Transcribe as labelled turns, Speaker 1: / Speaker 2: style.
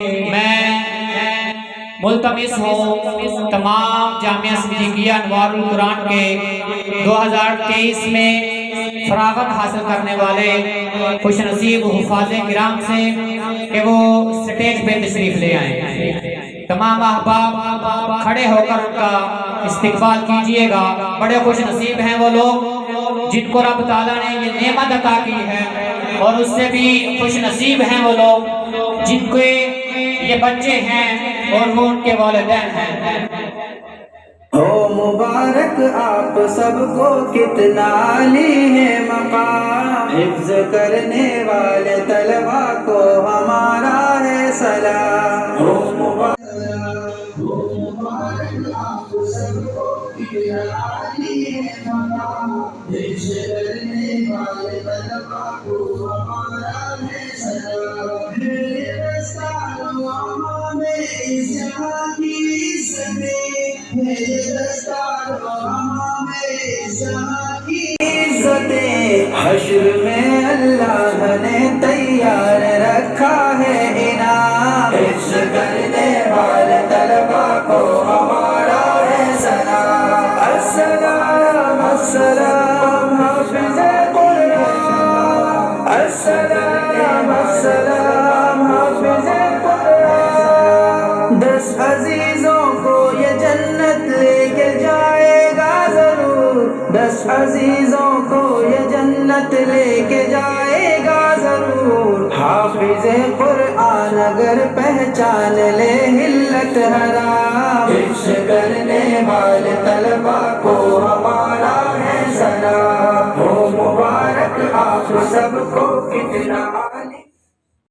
Speaker 1: میں ملتمس ہوں تمام جامعہ صدیقیہ انوار القرآن کے 2023 میں فراغت حاصل کرنے والے خوش نصیب حفاظ کرام سے کہ وہ سٹیج پہ تشریف لے آئیں۔ تمام احباب کھڑے ہو کر ان کا استقبال کیجئے گا۔ بڑے خوش نصیب ہیں وہ لوگ جن کو رب تعالیٰ نے یہ نعمت عطا کی ہے، اور اس سے بھی خوش نصیب ہیں وہ لوگ جن کے یہ بچے ہیں اور وہ ان کے والدین ہیں۔
Speaker 2: ہو مبارک آپ سب کو کتنا عالی ہے مقام، حفظ کرنے والے طلبہ کو ہمارا ہے سلام۔ ہو مبارک آپ سب کو کتنا عالی ہے مقام، حفظ کرنے والے طلبہ کو ہمارا ہے سلام۔ اس جہاں کی عزتیں حشر میں اللہ نے تیار رکھا ہے انعام، حفظ کرنے والے طلبہ کو ہمارا ہے سلام۔ السلام السلام حافظ قرآن، السلام السلام حافظ قرآن۔ 10 عزیزوں کو یہ جنت لے کے جائے گا ضرور، 10 عزیزوں کو یہ جنت لے کے جائے گا ضرور۔ حافظ قرآن اگر پہچان لے حلت حرام، حفظ کرنے والے طلبہ کو ہمارا ہے سلام۔ ہو مبارک آپ سب کو کتنا عالی